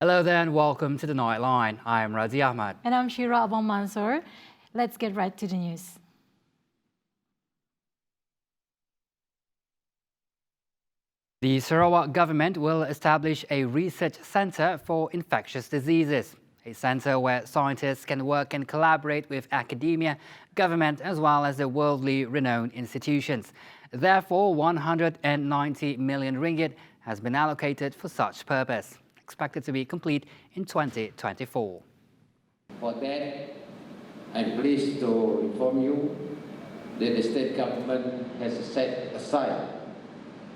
Hello there and welcome to the Nightline. I am Razi Ahmad. And I'm Shira Abang Mansour. Let's get right to the news. The Sarawak government will establish a research centre for infectious diseases. A centre where scientists can work and collaborate with academia, government as well as the worldly renowned institutions. Therefore, 190 million ringgit has been allocated for such purpose, expected to be complete in 2024. For that, I'm pleased to inform you that the state government has set aside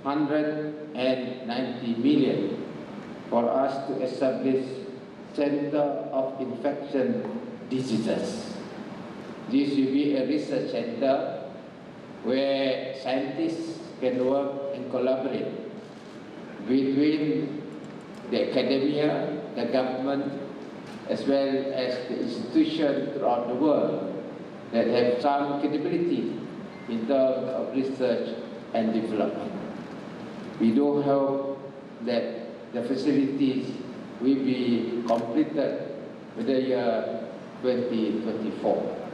190 million for us to establish Center of Infectious Diseases. This will be a research center where scientists can work and collaborate between the academia, the government, as well as the institutions throughout the world that have some credibility in terms of research and development. We do hope that the facilities will be completed in the year 2024.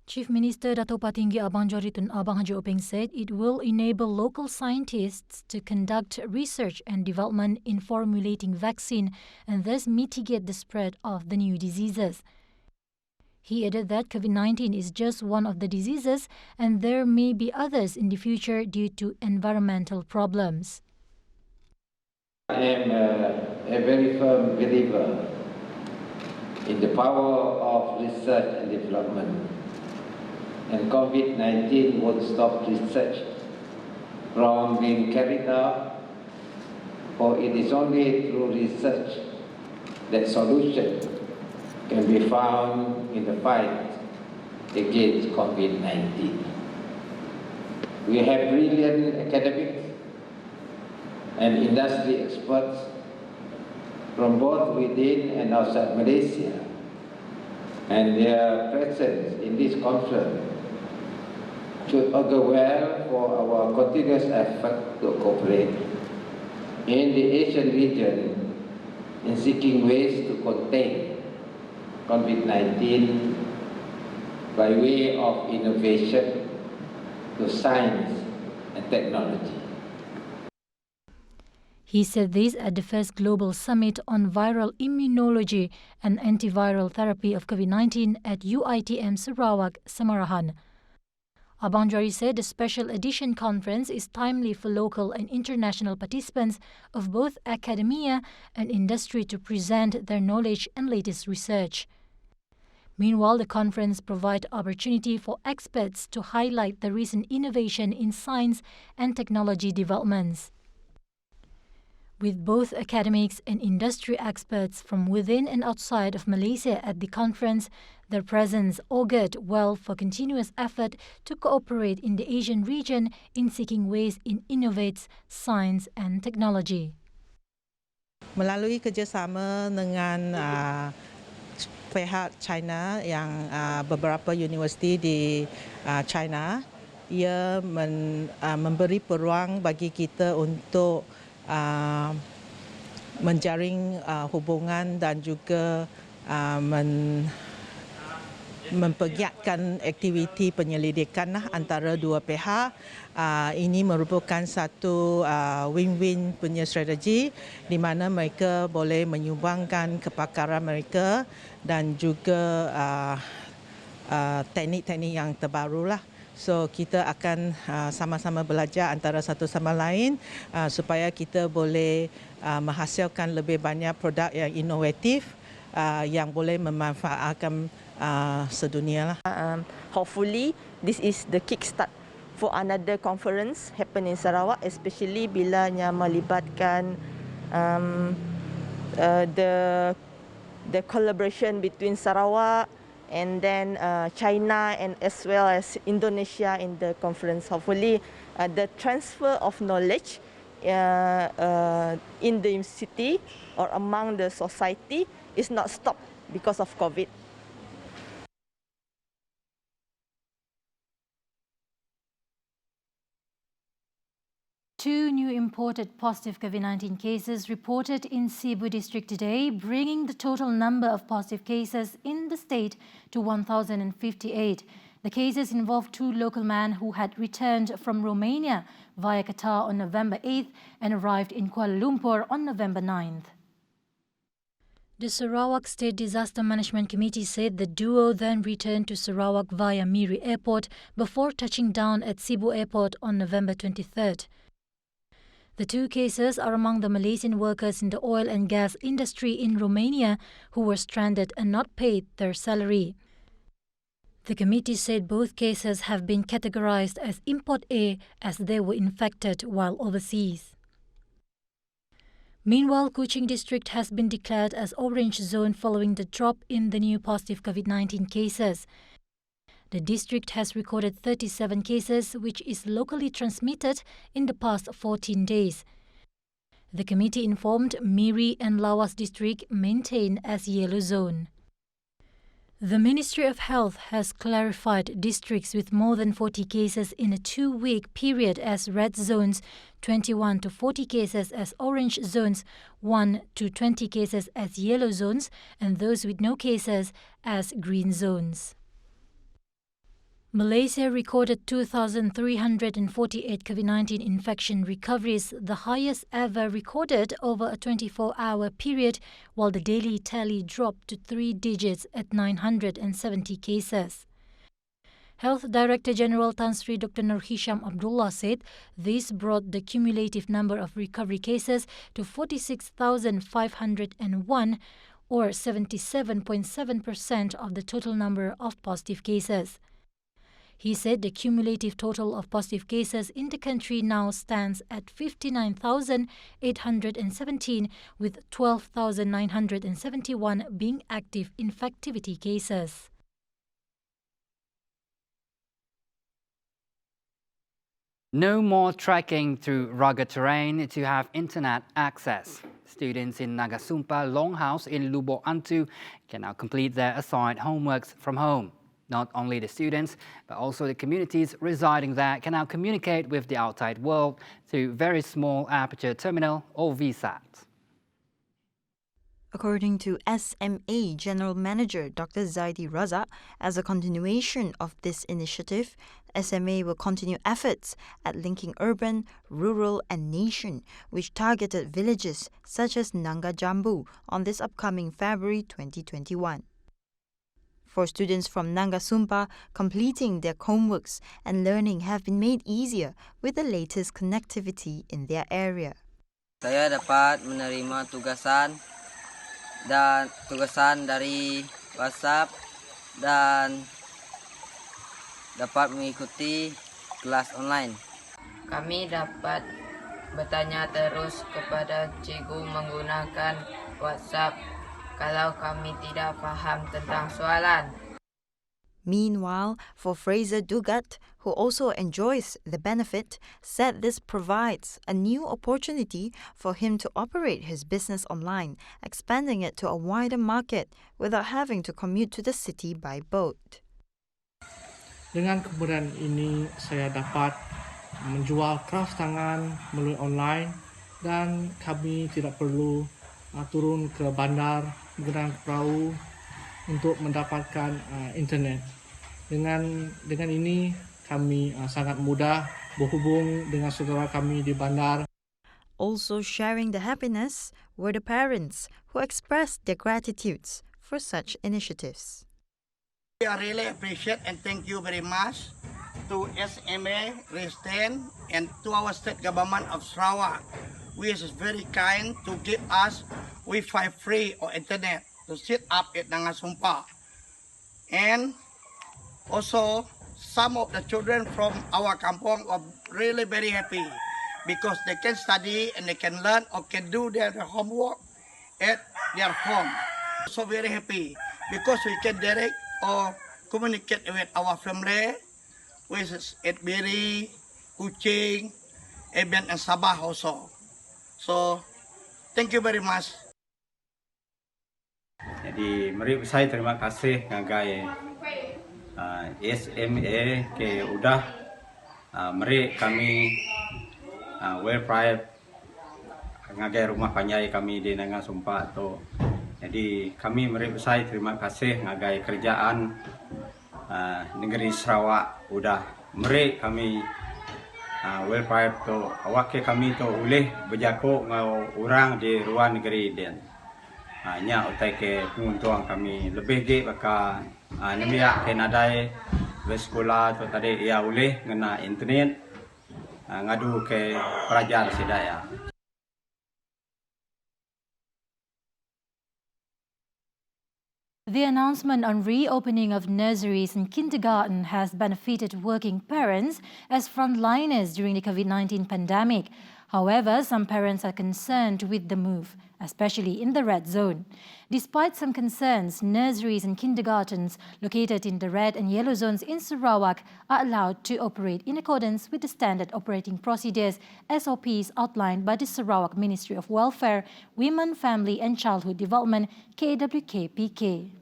Chief Minister Dato' Patinggi Abang Johari Tun Abang Haji Openg said it will enable local scientists to conduct research and development in formulating vaccine and thus mitigate the spread of the new diseases. He added that COVID-19 is just one of the diseases and there may be others in the future due to environmental problems. I am a very firm believer in the power of research and development. And COVID-19 won't stop research from being carried out, for it is only through research that solution can be found in the fight against COVID-19. We have brilliant academics and industry experts from both within and outside Malaysia, and their presence in this conference should augur well for our continuous effort to cooperate in the Asian region in seeking ways to contain COVID-19 by way of innovation to science and technology. He said this at the first Global Summit on Viral Immunology and Antiviral Therapy of COVID-19 at UITM Sarawak, Samarahan. Abang Johari said the special edition conference is timely for local and international participants of both academia and industry to present their knowledge and latest research. Meanwhile, the conference provides opportunity for experts to highlight the recent innovation in science and technology developments. With both academics and industry experts from within and outside of Malaysia at the conference, their presence augured well for continuous effort to cooperate in the Asian region in seeking ways in innovate science and technology. Melalui kerjasama dengan pihak China yang beberapa universiti di China, ia memberi peluang bagi kita untuk menjaring hubungan dan juga mempergiatkan aktiviti penyelidikan antara dua pihak. Ini merupakan satu win-win punya strategi di mana mereka boleh menyumbangkan kepakaran mereka dan juga teknik-teknik yang terbaru lah. So kita akan sama-sama belajar antara satu sama lain supaya kita boleh menghasilkan lebih banyak produk yang inovatif yang boleh memanfaatkan sedunia lah. Hopefully this is the kickstart for another conference happen in Sarawak, especially bilanya melibatkan the collaboration between Sarawak and then China and as well as Indonesia in the conference. Hopefully the transfer of knowledge in the city or among the society is not stopped because of COVID. Two new imported positive COVID-19 cases reported in Sibu district today, bringing the total number of positive cases in the state to 1,058. The cases involved two local men who had returned from Romania via Qatar on November 8th and arrived in Kuala Lumpur on November 9th. The Sarawak State Disaster Management Committee said the duo then returned to Sarawak via Miri Airport before touching down at Sibu Airport on November 23rd. The two cases are among the Malaysian workers in the oil and gas industry in Romania who were stranded and not paid their salary. The committee said both cases have been categorized as Import A as they were infected while overseas. Meanwhile, Kuching district has been declared as orange zone following the drop in the new positive COVID-19 cases. The district has recorded 37 cases, which is locally transmitted in the past 14 days. The committee informed Miri and Lawas district maintained as yellow zone. The Ministry of Health has clarified districts with more than 40 cases in a 2-week period as red zones, 21 to 40 cases as orange zones, 1 to 20 cases as yellow zones, and those with no cases as green zones. Malaysia recorded 2,348 COVID-19 infection recoveries, the highest ever recorded over a 24-hour period, while the daily tally dropped to 3 digits at 970 cases. Health Director General Tan Sri Dr. Nur Hisham Abdullah said this brought the cumulative number of recovery cases to 46,501, or 77.7% of the total number of positive cases. He said the cumulative total of positive cases in the country now stands at 59,817, with 12,971 being active infectivity cases. No more trekking through rugged terrain to have internet access. Students in Nanga Sumpa Longhouse in Lubuk Antu can now complete their assigned homeworks from home. Not only the students, but also the communities residing there can now communicate with the outside world through very small aperture terminal or VSAT. According to SMA General Manager Dr. Zaidi Razak, as a continuation of this initiative, SMA will continue efforts at linking urban, rural and nation, which targeted villages such as Nanga Jambu on this upcoming February 2021. For students from Nanga Sumpa, completing their homeworks and learning have been made easier with the latest connectivity in their area. Saya dapat menerima tugasan dari WhatsApp dan dapat mengikuti kelas online. Kami dapat bertanya terus kepada cikgu menggunakan WhatsApp kalau kami tidak faham tentang soalan. Meanwhile, for Fraser Dugat, who also enjoys the benefit, said this provides a new opportunity for him to operate his business online, expanding it to a wider market without having to commute to the city by boat. Dengan kemudahan ini, saya dapat menjual kraft tangan melalui online dan kami tidak perlu turun ke bandar menggunakan perahu untuk mendapatkan internet. Dengan ini kami sangat mudah berhubung dengan saudara kami di bandar. Also sharing the happiness were the parents who expressed their gratitudes for such initiatives. I really appreciate and thank you very much to SMA, Resident, and to our state government of Sarawak, which is very kind to give us Wi-Fi free or internet to set up at Nanga Sumpa. And also, some of the children from our kampong are really very happy because they can study and they can learn or can do their homework at their home. So very happy because we can direct or communicate with our family, which is at Biri, Kuching, Ebian and Sabah also. So, thank you very much. Jadi, mari saya terima kasih ngagai SMA ke udah mari kami welfare ngagai rumah panjai kami di Nanga Sumpa tu. Jadi kami meribusai terima kasih ngagai kerjaan negeri Sarawak udah meri kami welfare tu awak kami tu boleh berjaku ngau orang di luar negeri dan nya utai ke penguntung kami lebih ge baka nemia ke nadai bersekolah tu tadi ia boleh ngena internet ngadu ke pelajar sedaya. The announcement on reopening of nurseries and kindergarten has benefited working parents as frontliners during the COVID-19 pandemic. However, some parents are concerned with the move, especially in the red zone. Despite some concerns, nurseries and kindergartens located in the red and yellow zones in Sarawak are allowed to operate in accordance with the standard operating procedures SOPs outlined by the Sarawak Ministry of Welfare, Women, Family and Childhood Development, KWKPK.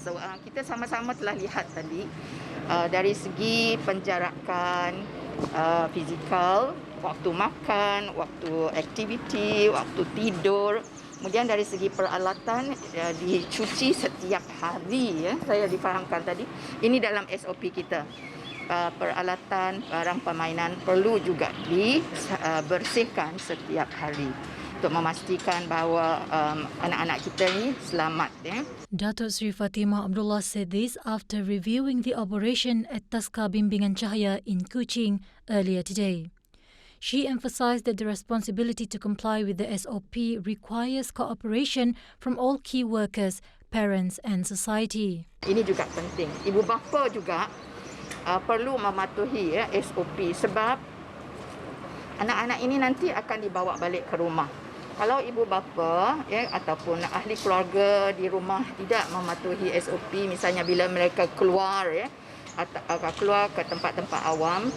So kita sama-sama telah lihat tadi dari segi penjarakan fizikal, waktu makan, waktu aktiviti, waktu tidur. Kemudian dari segi peralatan dicuci setiap hari, saya difahamkan tadi. Ini dalam SOP kita. Peralatan, barang permainan perlu juga dibersihkan setiap hari untuk memastikan bahawa anak-anak kita ni selamat. Datuk Sri Fatimah Abdullah said this after reviewing the operation at Taska Bimbingan Cahaya in Kuching earlier today. She emphasized that the responsibility to comply with the SOP requires cooperation from all key workers, parents and society. Ini juga penting. Ibu bapa juga perlu mematuhi SOP sebab anak-anak ini nanti akan dibawa balik ke rumah. Kalau ibu bapa ataupun ahli keluarga di rumah tidak mematuhi SOP, misalnya bila mereka keluar keluar ke tempat-tempat awam,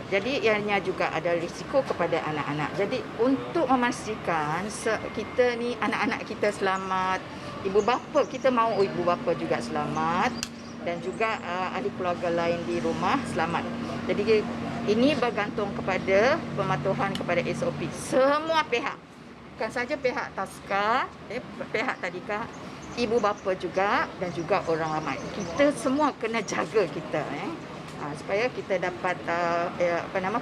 jadi ianya juga ada risiko kepada anak-anak. Jadi untuk memastikan kita ni anak-anak kita selamat, ibu bapa kita mahu ibu bapa juga selamat dan juga ahli keluarga lain di rumah selamat. Jadi ini bergantung kepada pematuhan kepada SOP semua pihak. Bukan saja pihak Taska, pihak tadika, ibu bapa juga dan juga orang ramai. Kita semua kena jaga kita supaya kita dapat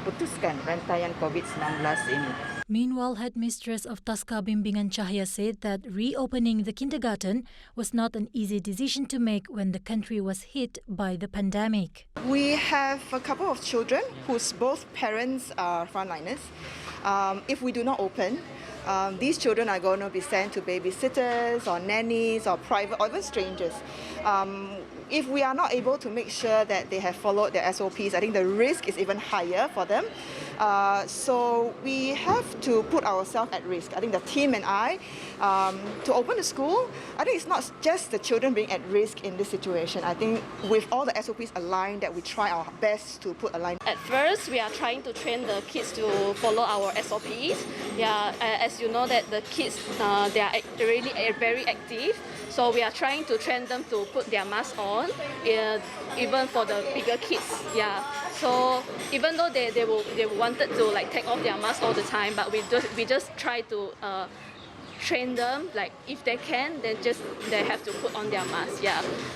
putuskan rantaian COVID-19 ini. Meanwhile, headmistress of Taska Bimbingan Cahaya said that reopening the kindergarten was not an easy decision to make when the country was hit by the pandemic. We have a couple of children whose both parents are frontliners. If we do not open, these children are going to be sent to babysitters or nannies or private or even strangers. If we are not able to make sure that they have followed their SOPs, I think the risk is even higher for them. So we have to put ourselves at risk. I think the team and I, to open the school, I think it's not just the children being at risk in this situation. I think with all the SOPs aligned, that we try our best to put aligned. At first, we are trying to train the kids to follow our SOPs. As you know that the kids, they are really very active. So we are trying to train them to put their mask on, even for the bigger kids. So even though they wanted to take off their mask all the time, but we just try to train them, if they can, then they have to put on their mask.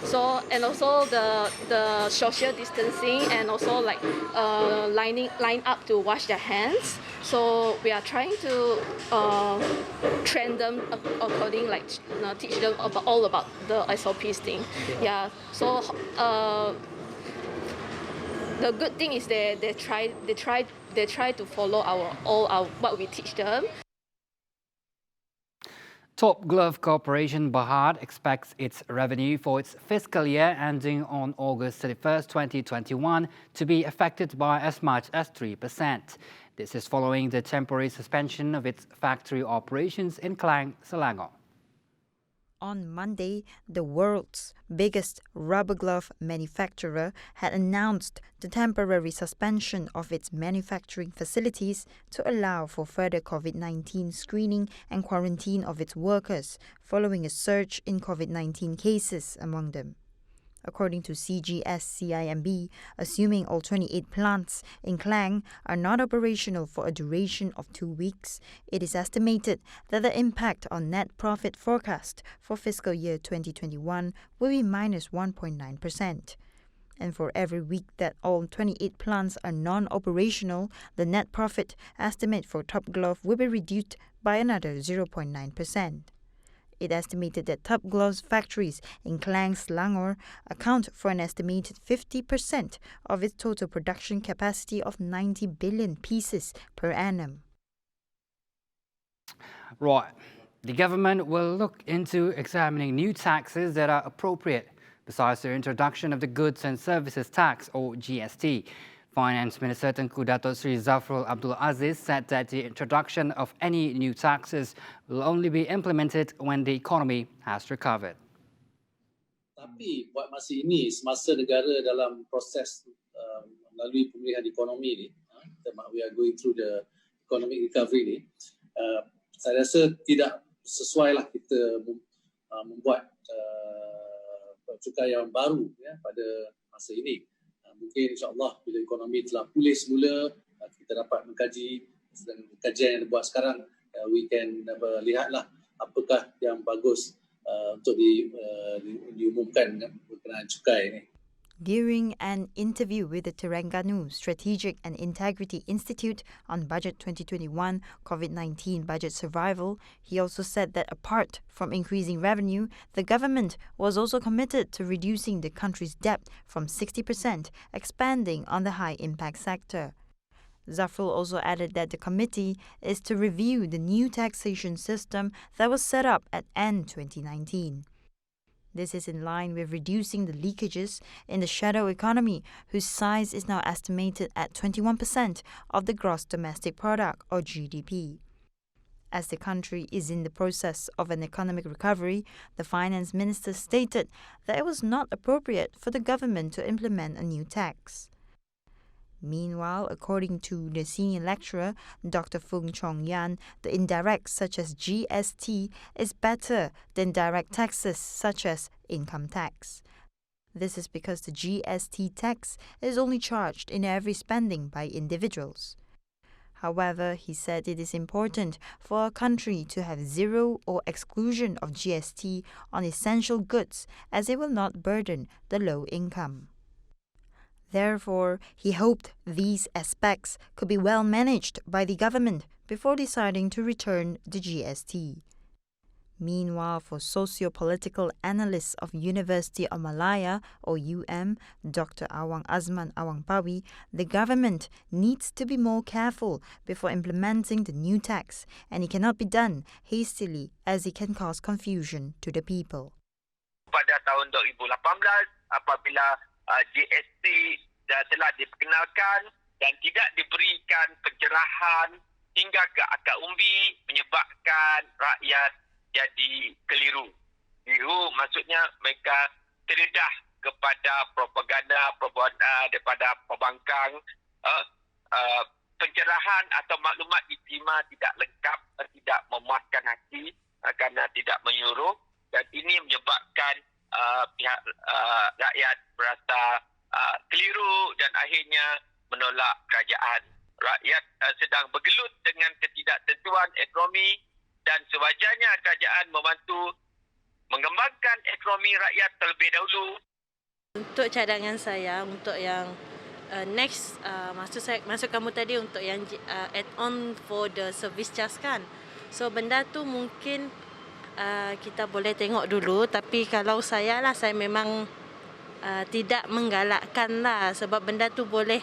So and also the social distancing and also line up to wash their hands. So we are trying to train them according, teach them all about the SOPs thing. So the good thing is they try to follow all what we teach them. Top Glove Corporation Berhad expects its revenue for its fiscal year ending on August 31st, 2021 to be affected by as much as 3%. This is following the temporary suspension of its factory operations in Klang, Selangor. On Monday, the world's biggest rubber glove manufacturer had announced the temporary suspension of its manufacturing facilities to allow for further COVID-19 screening and quarantine of its workers following a surge in COVID-19 cases among them. According to CGS-CIMB, assuming all 28 plants in Klang are not operational for a duration of 2 weeks, it is estimated that the impact on net profit forecast for fiscal year 2021 will be minus 1.9%. And for every week that all 28 plants are non-operational, the net profit estimate for Top Glove will be reduced by another 0.9%. It estimated that Top Glove's factories in Klang, Selangor account for an estimated 50% of its total production capacity of 90 billion pieces per annum. Right. The government will look into examining new taxes that are appropriate, besides the introduction of the Goods and Services Tax, or GST. Finance Minister Tengku Datuk Seri Zafrul Abdul Aziz said that the introduction of any new taxes will only be implemented when the economy has recovered. Tapi buat masa ini, semasa negara dalam proses melalui pemulihan ekonomi ni, we are going through the economic recovery ni, saya rasa tidak sesuai lah kita membuat cukai yang baru pada masa ini. Mungkin insyaAllah bila ekonomi telah pulih semula, kita dapat mengkaji kajian yang dibuat sekarang, we can lihatlah apakah yang bagus untuk diumumkan berkenaan cukai ini. During an interview with the Terengganu Strategic and Integrity Institute on Budget 2021 COVID-19 budget survival, he also said that apart from increasing revenue, the government was also committed to reducing the country's debt from 60%, expanding on the high-impact sector. Zafrul also added that the committee is to review the new taxation system that was set up at end 2019. This is in line with reducing the leakages in the shadow economy, whose size is now estimated at 21% of the gross domestic product, or GDP. As the country is in the process of an economic recovery, the finance minister stated that it was not appropriate for the government to implement a new tax. Meanwhile, according to the senior lecturer, Dr. Fung Chong Yan, the indirects such as GST is better than direct taxes such as income tax. This is because the GST tax is only charged in every spending by individuals. However, he said it is important for a country to have zero or exclusion of GST on essential goods, as it will not burden the low income. Therefore, he hoped these aspects could be well managed by the government before deciding to return the GST. Meanwhile, for socio-political analyst of University of Malaya, or UM, Dr. Awang Azman Awang Pawi, the government needs to be more careful before implementing the new tax, and it cannot be done hastily as it can cause confusion to the people. Pada tahun 2018, apabila GST telah diperkenalkan dan tidak diberikan pencerahan hingga ke akar umbi, menyebabkan rakyat jadi keliru. Keliru maksudnya mereka terdedah kepada propaganda daripada pembangkang, pencerahan atau maklumat diterima tidak lengkap, tidak memuaskan hati kerana tidak menyuruh, dan ini menyebabkan pihak rakyat berasa keliru dan akhirnya menolak kerajaan. Rakyat sedang bergelut dengan ketidaktentuan ekonomi dan sewajarnya kerajaan membantu mengembangkan ekonomi rakyat terlebih dahulu. Untuk cadangan saya, untuk yang next, maksud kamu tadi untuk yang add-on for the service charge kan. So benda tu mungkin kita boleh tengok dulu, tapi kalau saya memang tidak menggalakkan lah, sebab benda tu boleh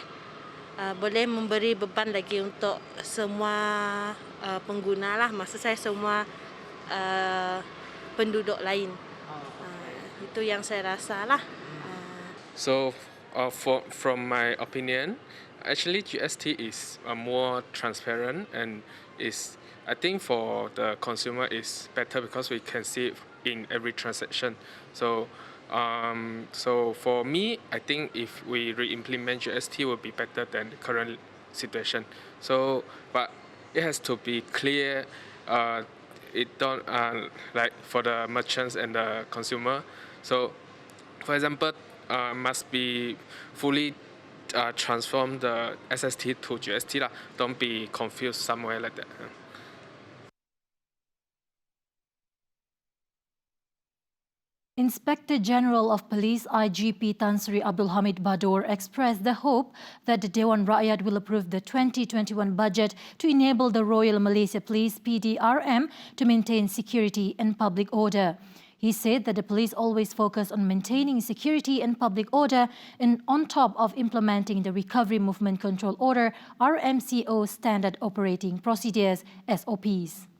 memberi beban lagi untuk semua pengguna lah, maksud saya semua penduduk lain. Itu yang saya rasa lah. So from my opinion, actually GST is more transparent and is, I think for the consumer is better because we can see it in every transaction. So for me, I think if we re-implement GST will be better than the current situation. So, but it has to be clear. It don't like for the merchants and the consumer. So, for example, must be fully transform the SST to GST lah. Don't be confused somewhere like that. Inspector General of Police IGP Tan Sri Abdul Hamid Badoor expressed the hope that the Dewan Rakyat will approve the 2021 budget to enable the Royal Malaysia Police PDRM to maintain security and public order. He said that the police always focus on maintaining security and public order and on top of implementing the Recovery Movement Control Order RMCO Standard Operating Procedures SOPs.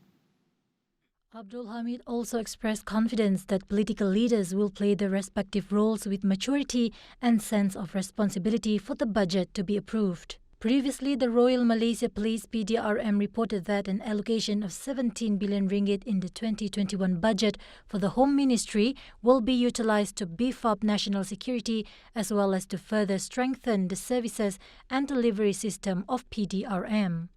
Abdul Hamid also expressed confidence that political leaders will play their respective roles with maturity and sense of responsibility for the budget to be approved. Previously, the Royal Malaysia Police PDRM reported that an allocation of 17 billion ringgit in the 2021 budget for the Home Ministry will be utilised to beef up national security as well as to further strengthen the services and delivery system of PDRM.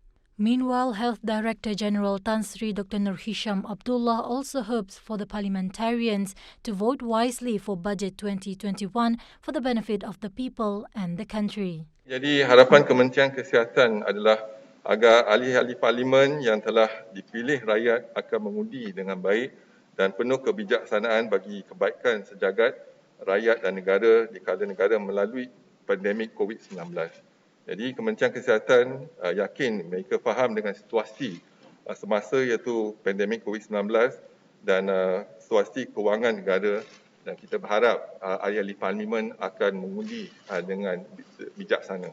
Meanwhile, Health Director General Tan Sri Dr. Nur Hisham Abdullah also hopes for the parliamentarians to vote wisely for Budget 2021 for the benefit of the people and the country. Jadi harapan Kementerian Kesihatan adalah agar ahli-ahli parlimen yang telah dipilih rakyat akan mengundi dengan baik dan penuh kebijaksanaan bagi kebaikan sejagat rakyat dan negara di kala negara melalui pandemik COVID-19. Jadi Kementerian Kesihatan yakin mereka faham dengan situasi semasa iaitu pandemik COVID-19 dan situasi kewangan negara dan kita berharap ahli-ahli parlimen akan mengundi dengan bijaksana.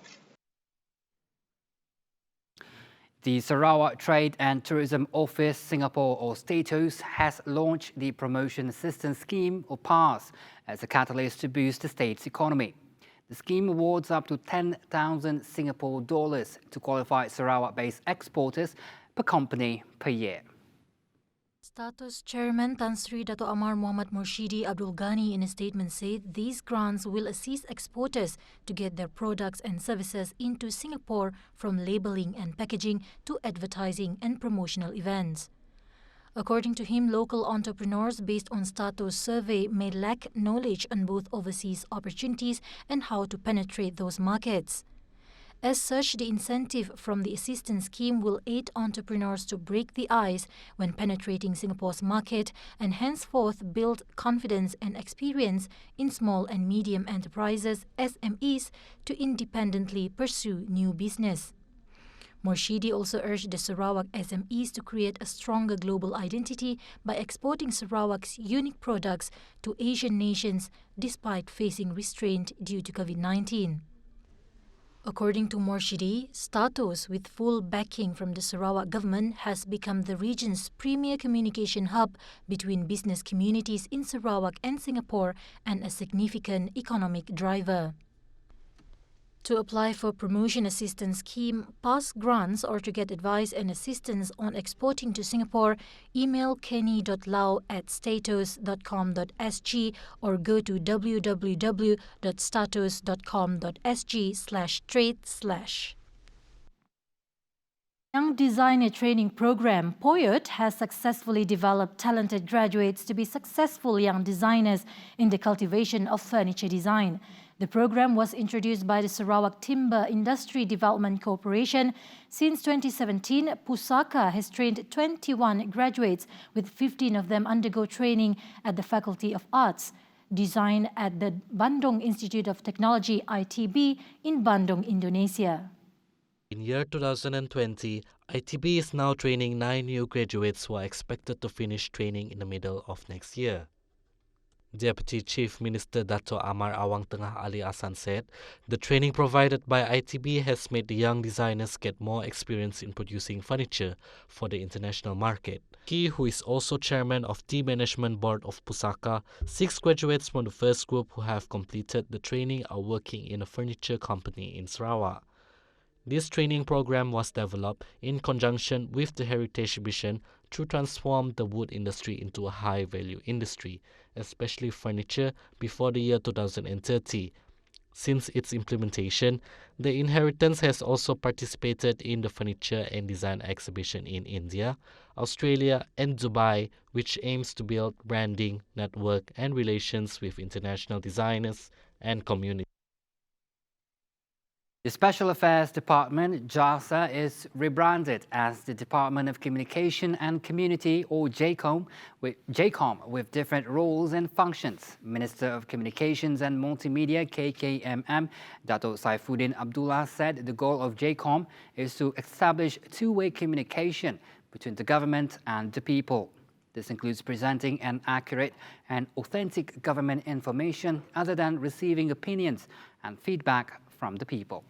The Sarawak Trade and Tourism Office Singapore or STATOS has launched the Promotion Assistance Scheme or PASS as a catalyst to boost the state's economy. The scheme awards up to 10,000 Singapore dollars to qualified Sarawak-based exporters per company per year. STATOS Chairman Tan Sri Dato' Amar Muhammad Murshidi Abdul Ghani in a statement said these grants will assist exporters to get their products and services into Singapore from labelling and packaging to advertising and promotional events. According to him, local entrepreneurs based on STATOS survey may lack knowledge on both overseas opportunities and how to penetrate those markets. As such, the incentive from the assistance scheme will aid entrepreneurs to break the ice when penetrating Singapore's market and henceforth build confidence and experience in small and medium enterprises, SMEs, to independently pursue new business. Murshidi also urged the Sarawak SMEs to create a stronger global identity by exporting Sarawak's unique products to Asian nations despite facing restraint due to COVID-19. According to Murshidi, STATOS, with full backing from the Sarawak government, has become the region's premier communication hub between business communities in Sarawak and Singapore and a significant economic driver. To apply for Promotion Assistance Scheme, PASS grants or to get advice and assistance on exporting to Singapore, email kenny.lau@statos.com.sg or go to www.statos.com.sg/trade/. Young Designer Training Program, POYOT, has successfully developed talented graduates to be successful young designers in the cultivation of furniture design. The program was introduced by the Sarawak Timber Industry Development Corporation. Since 2017, Pusaka has trained 21 graduates, with 15 of them undergo training at the Faculty of Arts, Design at the Bandung Institute of Technology, ITB, in Bandung, Indonesia. In year 2020, ITB is now training 9 new graduates who are expected to finish training in the middle of next year. Deputy Chief Minister Dato' Amar Awang Tengah Ali Ahsan said, the training provided by ITB has made the young designers get more experience in producing furniture for the international market. He, who is also chairman of the management board of Pusaka, 6 graduates from the first group who have completed the training are working in a furniture company in Sarawak. This training program was developed in conjunction with the Heritage Mission to transform the wood industry into a high-value industry, especially furniture, before the year 2030. Since its implementation, the Inheritance has also participated in the Furniture and Design exhibition in India, Australia and Dubai, which aims to build branding, network and relations with international designers, and community. The Special Affairs Department, JASA, is rebranded as the Department of Communication and Community, or JCOM, with different roles and functions. Minister of Communications and Multimedia, KKMM, Dato' Saifuddin Abdullah, said the goal of JCOM is to establish two-way communication between the government and the people. This includes presenting an accurate and authentic government information other than receiving opinions and feedback from the people.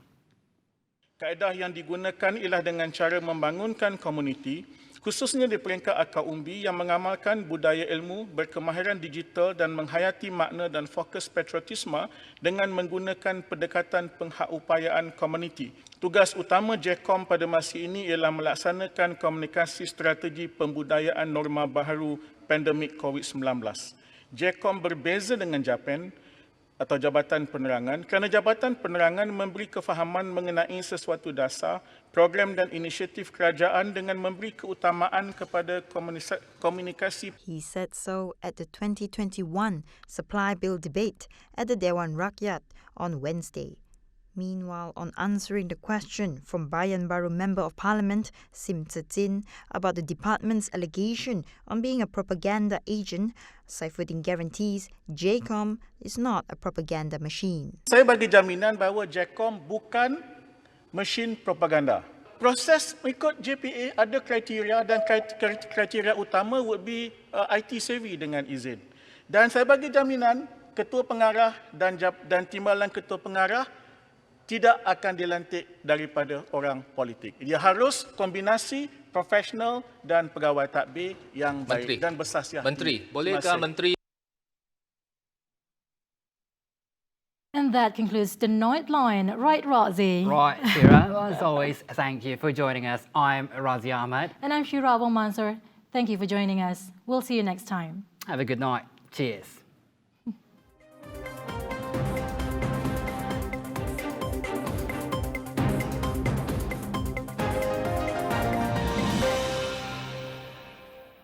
Kaedah yang digunakan ialah dengan cara membangunkan komuniti, khususnya di peringkat akar umbi yang mengamalkan budaya ilmu, berkemahiran digital dan menghayati makna dan fokus patriotisme dengan menggunakan pendekatan pengupayaan komuniti. Tugas utama JCOM pada masa ini ialah melaksanakan komunikasi strategi pembudayaan norma baharu pandemik COVID-19. JCOM berbeza dengan Japan atau Jabatan Penerangan kerana Jabatan Penerangan memberi kefahaman mengenai sesuatu dasar, program dan inisiatif kerajaan dengan memberi keutamaan kepada komunikasi. He said so at the 2021 Supply Bill debate at the Dewan Rakyat on Wednesday. Meanwhile, on answering the question from Bayan Baru Member of Parliament, Sim Tsetin, about the department's allegation on being a propaganda agent, Saifuddin guarantees JCOM is not a propaganda machine. Saya bagi jaminan bahawa JCOM bukan mesin propaganda. Proses mengikut JPA ada kriteria dan kriteria utama would be IT savvy dengan izin. Dan saya bagi jaminan ketua pengarah dan timbalan ketua pengarah tidak akan dilantik daripada orang politik. Dia harus kombinasi profesional dan pegawai tadbir yang baik dan bersasiah. Menteri, bolehkah Menteri? And that concludes the Nightline. Right, Razi? Right, Shira. As always, thank you for joining us. I'm Razi Ahmed. And I'm Shira Mansur. Thank you for joining us. We'll see you next time. Have a good night. Cheers.